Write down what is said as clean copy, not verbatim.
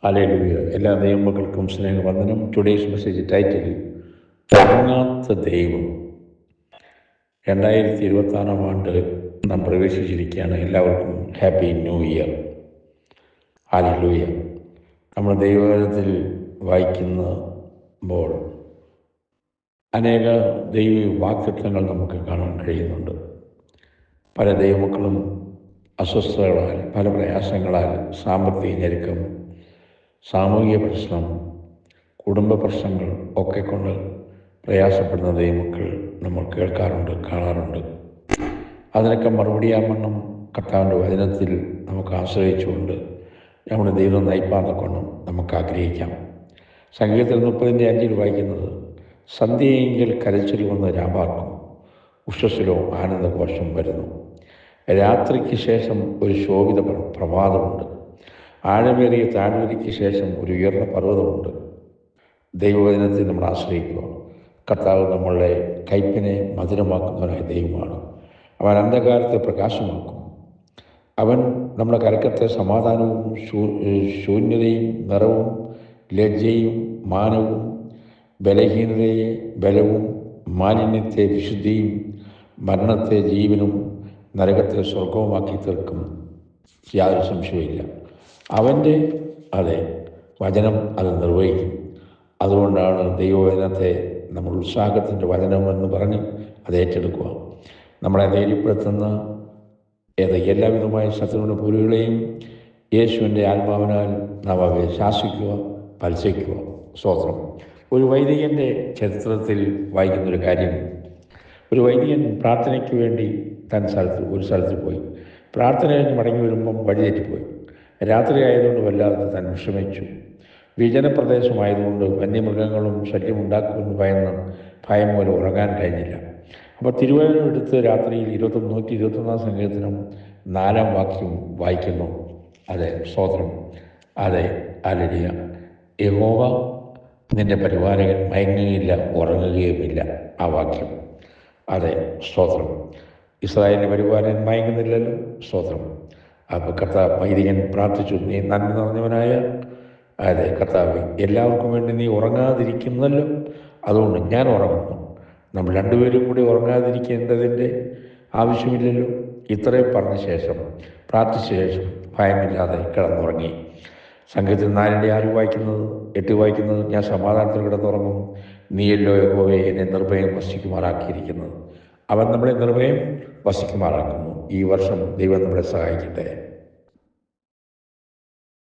Hallelujah. എല്ലാ ദൈവമക്കൾക്കും സ്നേഹവന്ദനം. Today's message title ഉറങ്ങാത്ത ദൈവം. 2026 ആണ്ട് നാം പ്രവേശിച്ചിരിക്കുകയാണ്. എല്ലാവർക്കും ഹാപ്പി ന്യൂ ഇയർ. ഹല്ലേലൂയ. നമ്മൾ ദൈവവചനത്തിൽ വായിക്കുമ്പോൾ അനേക ദൈവ വാഗ്ദത്തങ്ങൾ നമുക്ക് കാണാൻ കഴിയുന്നുണ്ട്. പല ദൈവമക്കളും അസ്വസ്ഥതകളാൽ, പല പ്രയാസങ്ങളാൽ, സാമ്പത്തിക ഞെരുക്കം, സാമൂഹിക പ്രശ്നം, കുടുംബ പ്രശ്നങ്ങൾ ഒക്കെ കൊണ്ട് പ്രയാസപ്പെടുന്ന ദൈവമക്കൾ നമ്മൾ കേൾക്കാറുണ്ട്, കാണാറുണ്ട്. അതിനൊക്കെ മറുപടിയാവണ്ണം കർത്താവിൻ്റെ വചനത്തിൽ നമുക്ക് ആശ്രയിച്ചുകൊണ്ട് നമ്മുടെ ദൈവം നയിപ്പാന്നൊക്കെ നമുക്ക് ആഗ്രഹിക്കാം. സംഗീതത്തിൽ 30:5 വായിക്കുന്നത്, സന്ധ്യയെങ്കിൽ കരച്ചിൽ വന്ന് രാപാർക്കും, ഉഷസ്സിലോ ആനന്ദഘോഷം വരുന്നു. രാത്രിക്ക് ശേഷം ഒരു ശോഭിത പ്രഭാതമുണ്ട്. ആഴമേറിയ താഴ്വരയ്ക്ക് ശേഷം ഒരു ഉയർന്ന പർവ്വതമുണ്ട്. ദൈവവചനത്തിൽ നമ്മൾ ആശ്രയിക്കുക. കർത്താവ് നമ്മളുടെ കയ്പിനെ മധുരമാക്കുന്നവനായ ദൈവമാണ്. അവൻ അന്ധകാരത്തെ പ്രകാശമാക്കും. അവൻ നമ്മുടെ കലക്കത്തെ സമാധാനവും ശൂന്യതയും നിറവും ലജ്ജയും മാനവും ബലഹീനതയെ ബലവും മാലിന്യത്തെ വിശുദ്ധിയും മരണത്തെ ജീവനും നരകത്തെ സ്വർഗവുമാക്കി തീർക്കും. യാതൊരു സംശയമില്ല. അവൻ്റെ വചനം അത് നിർവഹിക്കും. അതുകൊണ്ടാണ് ദൈവവചനത്തെ നമ്മൾ ഉത്സാഹത്തിൻ്റെ വചനമെന്ന് പറഞ്ഞ് അത് ഏറ്റെടുക്കുക. നമ്മളെ ധൈര്യപ്പെടുത്തുന്ന എല്ലാവിധമായ ശത്രുവിൻ്റെ പൊരുകളെയും യേശുവിൻ്റെ ആത്മാവിനാൽ നാം അവയെ ശാസിക്കുക, പത്സിക്കുക. സ്തോത്രം. ഒരു വൈദികൻ്റെ ചരിത്രത്തിൽ വായിക്കുന്നൊരു കാര്യം, ഒരു വൈദികൻ പ്രാർത്ഥനയ്ക്ക് വേണ്ടി ഒരു സ്ഥലത്ത് പോയി. പ്രാർത്ഥന കഴിഞ്ഞ് മടങ്ങി വരുമ്പം വഴിതെറ്റിപ്പോയി. രാത്രി ആയതുകൊണ്ട് വല്ലാതെ താൻ വിഷമിച്ചു. വിജനപ്രദേശമായതുകൊണ്ട് വന്യമൃഗങ്ങളും ശല്യമുണ്ടാക്കുമെന്ന് ഭയം മൂലം ഉറങ്ങാൻ കഴിഞ്ഞില്ല. അപ്പോൾ തിരുവചനം എടുത്ത് രാത്രിയിൽ 121 സങ്കീർത്തനം 4 വാക്യം വായിക്കുന്നു. സ്തോത്രം. ഹല്ലേലൂയ. യഹോവ നിന്റെ പരിപാലകൻ, മയങ്ങുകയില്ല, ഉറങ്ങുകയുമില്ല. ആ വാക്യം. സ്തോത്രം. ഇസ്രായേലിൻ്റെ പരിപാലകൻ മയങ്ങുന്നില്ലല്ലോ. സ്തോത്രം. അപ്പോൾ വൈദികൻ പ്രാർത്ഥിച്ചു, നീ നന്മ നിറഞ്ഞവനായ കർത്താവേ, എല്ലാവർക്കും വേണ്ടി നീ ഉറങ്ങാതിരിക്കുന്നല്ലോ, അതുകൊണ്ട് ഞാൻ ഉറങ്ങുന്നു. നമ്മൾ രണ്ടുപേരും കൂടി ഉറങ്ങാതിരിക്കേണ്ടതിൻ്റെ ആവശ്യമില്ലല്ലോ. ഇത്രയും പറഞ്ഞ ശേഷം, പ്രാർത്ഥിച്ച ശേഷം ഭയമില്ലാതെ കിടന്നുറങ്ങി. സംഗീതത്തിൽ 4:6 വായിക്കുന്നത്, 8 വായിക്കുന്നത്, ഞാൻ സമാധാനത്തിൽ കിടന്നുറങ്ങും, നീയല്ലോ യഹോവേ എന്നെ നിർഭയം വസിക്കുമാറാക്കിയിരിക്കുന്നത്. അവൻ നമ്മളെ നിർഭയം വസിക്കുമാറാക്കുന്നു. ഈ വർഷം ദൈവം നമ്മളെ സഹായിക്കട്ടെ.